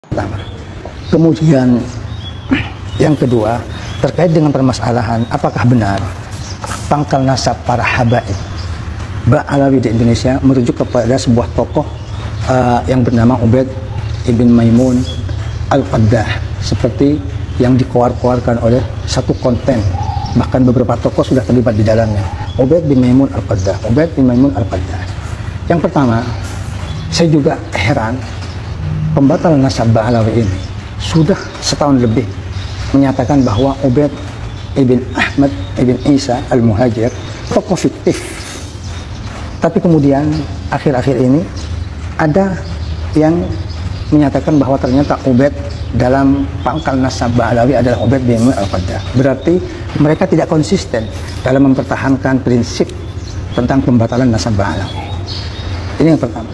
pertama. Kemudian yang kedua, terkait dengan permasalahan apakah benar pangkal nasab para habaib Ba'alawi di Indonesia merujuk kepada sebuah tokoh yang bernama Ubaid ibn Maimun Al-Qaddah, seperti yang dikeluarkan oleh satu konten, bahkan beberapa tokoh sudah terlibat di dalamnya. Ubaid bin Maimun Al-Qaddah, Ubaid bin Maimun Al-Qaddah. Yang pertama, saya juga heran, pembatal nasab Ba'alawi ini sudah setahun lebih menyatakan bahwa Ubaid ibn Ahmad ibn Isa Al-Muhajir tokoh fiktif. Tapi kemudian akhir-akhir ini ada yang menyatakan bahwa ternyata Ubaid dalam pangkal nasab Ba'alawi adalah Ubaid bin Maimun Al-Qaddah. Berarti mereka tidak konsisten dalam mempertahankan prinsip tentang pembatalan nasab Ba'alawi. Ini yang pertama.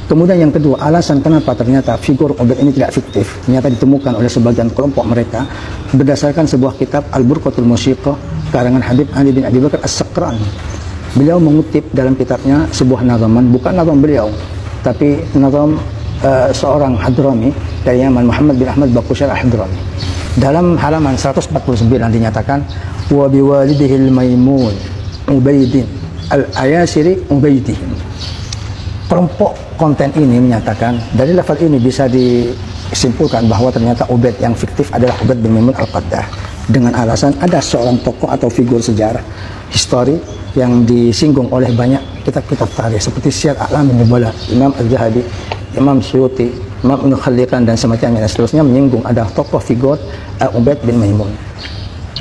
Kemudian yang kedua, alasan kenapa ternyata figur Ubaid ini tidak fiktif ternyata ditemukan oleh sebagian kelompok mereka berdasarkan sebuah kitab Al-Burqatul Musyiqah karangan Habib Ali bin Abi Bakar As-Sakran. Beliau mengutip dalam kitabnya sebuah nazaman, bukan nazam beliau, tapi nazam seorang Hadrami dari Yaman, Muhammad bin Ahmad Baqushair Al-Hadrami. Dalam halaman 149 dinyatakan wa biwalidihil Maimun Ubaidin al-Ayasiri Ubaidihim. Kelompok konten ini menyatakan dari lafaz ini bisa disimpulkan bahwa ternyata Ubaid yang fiktif adalah Ubaid bin Maimun Al-Qaddah, dengan alasan ada seorang tokoh atau figur sejarah histori yang disinggung oleh banyak kitab-kitab tarikh seperti Syiar A'lamin Nubala, Imam Az-Zahabi, Imam Suyuti, Imam Ibnu Khallikan dan semacamnya dan seterusnya menyinggung ada tokoh figur Ubaid bin Maimun.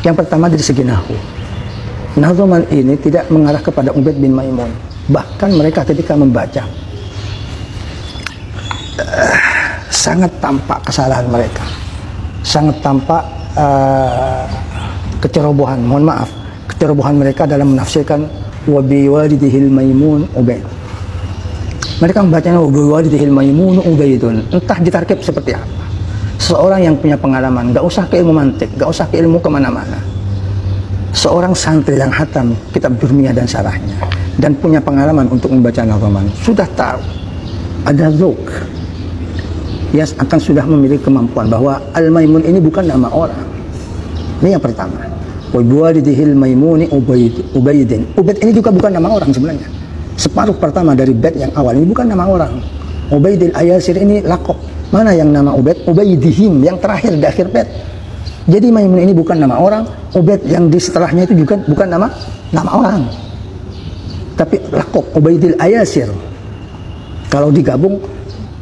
Yang pertama dari segi nahwu, nazaman ini tidak mengarah kepada Ubaid bin Maimun. Bahkan mereka ketika membaca sangat tampak kesalahan mereka, sangat tampak kecerobohan, mohon maaf, kecerobohan mereka dalam menafsirkan wa biwalidihil Maimun Ubaid. Mereka membacanya wa biwalidihil Maimun Ubaidun, entah ditarkib seperti apa. Seorang yang punya pengalaman, gak usah ke ilmu mantik, gak usah ke ilmu kemana-mana, seorang santri yang hatam kitab Jurmiyah dan syarahnya dan punya pengalaman untuk membaca nazaman, sudah tahu ada zauq, ya akan sudah memiliki kemampuan bahwa Al-Maimun ini bukan nama orang. Ini yang pertama. Wa biwalidihil Maimuni Ubaidin. Ubaid ini juga bukan nama orang sebenarnya. Separuh pertama dari bait yang awal ini bukan nama orang. Ubaidil Ayasir ini laqab. Mana yang nama Ubaid? Ubaidihim yang terakhir di akhir bait. Jadi Maimun ini bukan nama orang, Ubaid yang di setelahnya itu juga bukan nama orang. Tapi laqab Ubaidil Ayasir. Kalau digabung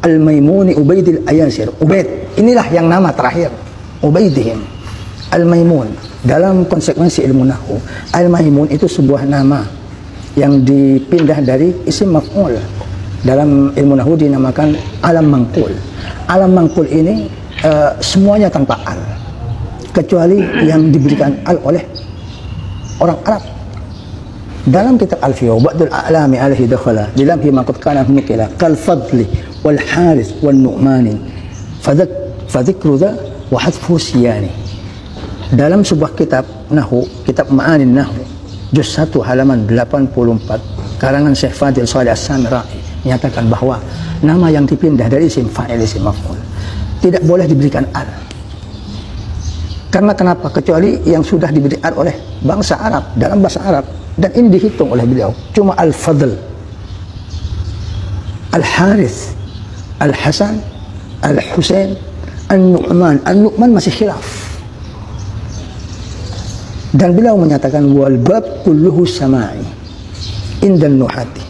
Al-Maimuni Ubaidil Ayasir. Ubaid inilah yang nama terakhir. Ubaidihim. Al-Maimun dalam konsekuensi ilmu nahwu, Al-Maimun itu sebuah nama yang dipindah dari isim maf'ul. Dalam ilmu nahwu dinamakan alam mangkul. Alam mangkul ini semuanya tanpa al, kecuali yang diberikan al oleh orang Arab. Dalam kitab Al-Fiyah, ba'dul a'lami alaihi dakhala dilamhi ma qad kana nukila kal fadli wal harith wal nu'mani fadhikru dha wa hadfu siyani. Dalam sebuah kitab nahwu, kitab Ma'anin Nahwu, juz 1 halaman 84, karangan Syekh Fadil Shalih As-Samirai menyatakan bahwa nama yang dipindah dari isim fa'il isim maf'ul tidak boleh diberikan al. Karena kenapa? Kecuali yang sudah diberi al oleh bangsa Arab dalam bahasa Arab, dan ini dihitung oleh beliau. Cuma Al-Fadl, Al-Harith, Al-Hasan, Al-Husain, An-Nu'man. An-Nu'man masih khilaf. Dan beliau menyatakan wal bab kulluhu samai indan nuhati.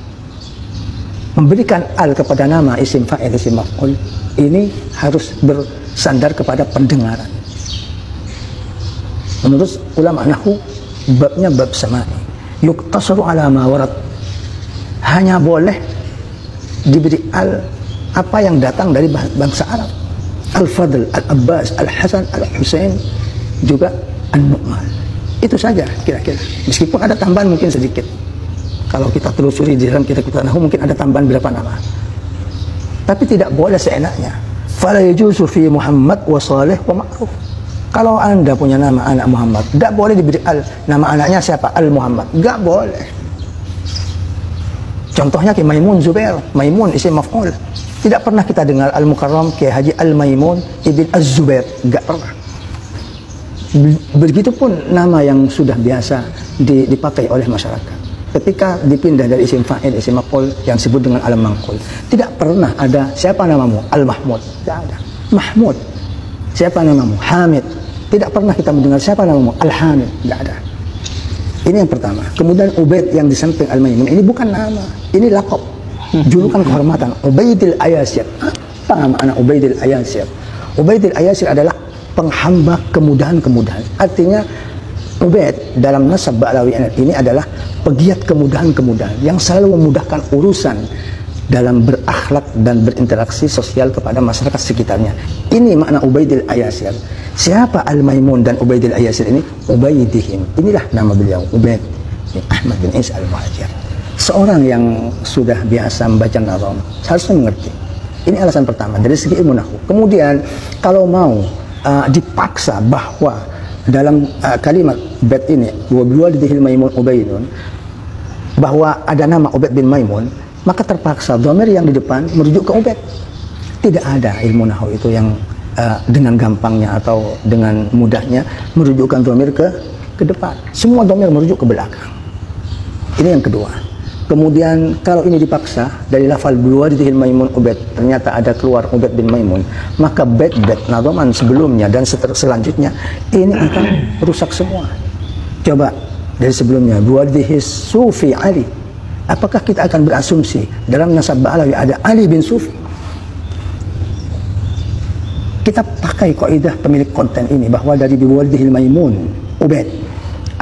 Memberikan al kepada nama isim fa'il isim maf'ul ini harus bersandar kepada pendengaran. Menurut ulama nahwu, babnya bab samai. Yuktasaru ala ma warad. Hanya boleh diberi al apa yang datang dari bangsa Arab. Al-Fadl, Al-Abbas, Al-Hasan, Al-Husain, juga An-Nu'man. Itu saja kira-kira. Meskipun ada tambahan mungkin sedikit. Kalau kita telusuri di dalam kitab nahwu mungkin ada tambahan berapa nama. Tapi tidak boleh seenaknya. Fala yajuzu fi Muhammad wa Salih wa Ma'ruf. Kalau Anda punya nama anak Muhammad, tidak boleh diberi al. Nama anaknya siapa? Al-Muhammad. Tidak boleh. Contohnya kayak Maimun Zubair. Maimun isim maf'ul. Tidak pernah kita dengar Al-Mukarram Kiai Haji Al-Maimun Ibn Az-Zubair, enggak pernah. Begitupun nama yang sudah biasa dipakai oleh masyarakat. Ketika dipindah dari isim fa'il, isim maf'ul yang disebut dengan al-manqul, tidak pernah ada siapa namamu Al-Mahmud, tidak ada. Mahmud, siapa namamu Hamid, tidak pernah kita mendengar siapa namamu Al-Hamid, tidak ada. Ini yang pertama. Kemudian Ubaid yang di samping Al-Maimun ini bukan nama, ini laqab, julukan kehormatan. Ubaidil Ayasir. Apa makna Ubaidil Ayasir? Ubaidil Ayasir adalah penghamba kemudahan-kemudahan. Artinya Ubaid dalam nasab Ba'lawi ini adalah pegiat kemudahan-kemudahan yang selalu memudahkan urusan dalam berakhlak dan berinteraksi sosial kepada masyarakat sekitarnya. Ini makna Ubaidil Ayasir. Siapa Al-Maimun dan Ubaidil Ayasir ini? Ubaidihim. Inilah nama beliau, Ubaid bin Ahmad bin Isa Al-Muhajir. Seorang yang sudah biasa membaca nazam harusnya mengerti. Ini alasan pertama dari segi ilmu nahwu. Kemudian kalau mau dipaksa bahwa dalam kalimat bait ini wabiwalidihil Maimun Ubaidun bahwa ada nama Ubaid bin Maimun, maka terpaksa dhamir yang di depan merujuk ke Ubaid. Tidak ada ilmu nahwu itu yang dengan gampangnya atau dengan mudahnya merujukkan dhamir ke depan. Semua dhamir merujuk ke belakang. Ini yang kedua. Kemudian kalau ini dipaksa dari lafal biwalidihil Maimun Ubaid ternyata ada keluar Ubaid bin Maimun, maka bait-bait nadhaman sebelumnya dan selanjutnya ini akan rusak semua. Coba dari sebelumnya biwalidihis Sufi Ali, apakah kita akan berasumsi dalam nasab Ba'lawi ada Ali bin Sufi? Kita pakai kaidah pemilik konten ini bahwa dari biwalidihil Maimun Ubaid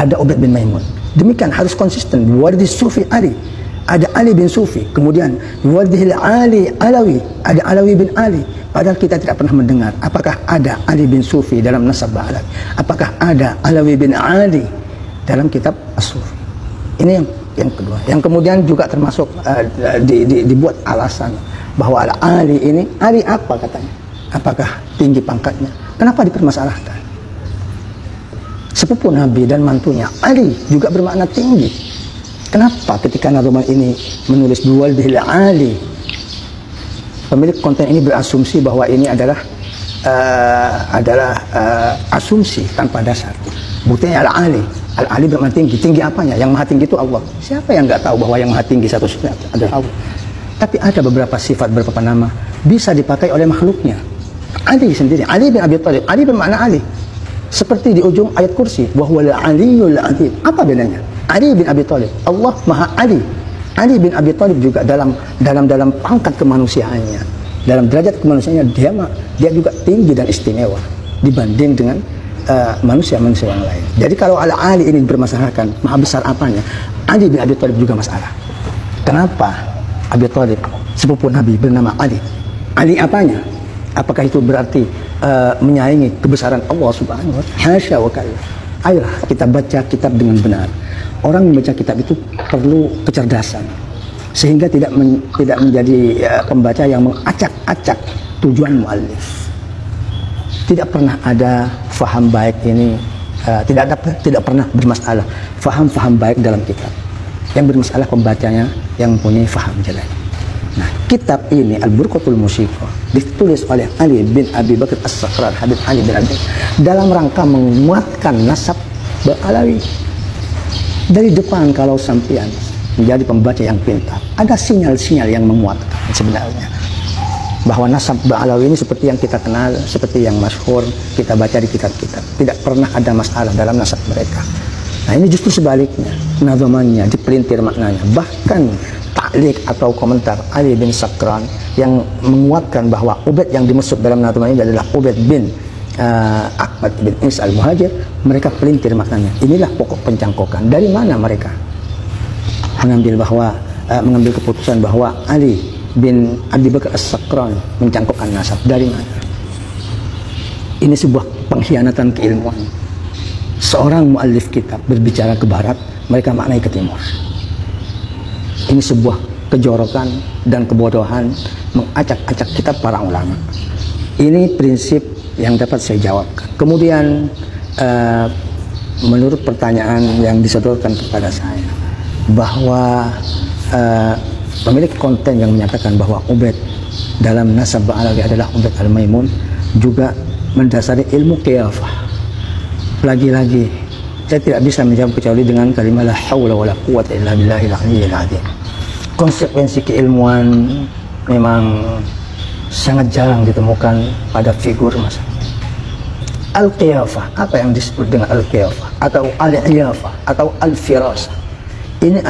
ada Ubaid bin Maimun. Demikian harus konsisten. Biwalidihis Sufi Ali, ada Ali bin Sufi. Kemudian biwalidihil Ali Alawi, ada Alawi bin Ali. Padahal kita tidak pernah mendengar apakah ada Ali bin Sufi dalam nasab Ba'lawi, apakah ada Alawi bin Ali dalam kitab As-Sufi. Ini yang kedua. Yang kemudian juga termasuk dibuat alasan bahwa Ali ini, Ali apa katanya? Apakah tinggi pangkatnya? Kenapa dipermasalahkan? Sepupu Nabi dan mantunya Ali juga bermakna tinggi. Kenapa ketika nadhaman ini menulis biwalidihil Ali, pemilik konten ini berasumsi bahwa ini adalah asumsi tanpa dasar. Buktinya Al-Ali, Al-Ali bermakna tinggi. Tinggi apanya? Yang maha tinggi itu Allah. Siapa yang nggak tahu bahwa yang maha tinggi satu-satunya adalah Allah? Tapi ada beberapa sifat, beberapa nama bisa dipakai oleh makhluknya. Ali sendiri, Ali bin Abi Thalib, Ali bermakna Ali. Seperti di ujung ayat kursi, wahwal aliyul azim. Apa bedanya? Ali bin Abi Thalib, Allah Maha Ali. Ali bin Abi Thalib juga dalam pangkat kemanusiaannya, dalam derajat kemanusiaannya dia juga tinggi dan istimewa dibanding dengan manusia-manusia yang lain. Jadi kalau Ali ini bermasalahkan maha besar apanya, Ali bin Abi Thalib juga masalah. Kenapa Abi Thalib sepupu Nabi bernama Ali? Ali apanya? Apakah itu berarti menyaingi kebesaran Allah Subhanahu wa ta'ala? Hasya wa kalla. Ayolah kita baca kitab dengan benar. Orang membaca kitab itu perlu kecerdasan sehingga tidak menjadi pembaca yang mengacak-acak tujuan muallif. Tidak pernah ada faham baik ini, tidak pernah bermasalah faham baik dalam kitab. Yang bermasalah pembacanya yang mempunyai faham jelek. Nah, kitab ini Al-Burqatul Musyiqah ditulis oleh Ali bin Abi Bakar As-Sakran, Habib Ali bin Abi, dalam rangka menguatkan nasab Ba'lawi. Dari depan kalau sampean menjadi pembaca yang pintar, ada sinyal-sinyal yang menguatkan sebenarnya bahwa nasab Ba'lawi ini seperti yang kita kenal, seperti yang masyhur kita baca di kitab-kitab. Tidak pernah ada masalah dalam nasab mereka. Nah, ini justru sebaliknya, nadhamannya dipelintir maknanya. Bahkan taklik atau komentar Ali bin Sakran yang menguatkan bahwa Ubaid yang dimaksud dalam nadhaman ini adalah Ubaid bin Ahmad bin Isa Al-Muhajir, mereka pelintir maknanya. Inilah pokok pencangkokan. Dari mana mereka mengambil keputusan bahwa Ali bin Abi Bakar As-Sakran mencangkokkan nasab? Dari mana? Ini sebuah pengkhianatan keilmuan. Seorang muallif kitab berbicara ke barat, mereka maknai ke timur. Ini sebuah kejorokan dan kebodohan, mengacak-acak kitab para ulama. Ini prinsip yang dapat saya jawabkan. Kemudian menurut pertanyaan yang disodorkan kepada saya, bahwa pemilik konten yang menyatakan bahwa Ubaid dalam nasab Ba'alawi adalah Ubaid Al-Maimun, juga mendasari ilmu qiyafah. Lagi-lagi saya tidak bisa menjawab kecuali dengan kalimat la haula wala quwwata illa billahil aliyyil azim. Konsekuensi keilmuan memang sangat jarang ditemukan pada figur masa. Al-qiyafah, apa yang disebut dengan al-qiyafah atau al-iyafah atau al-firasah, ini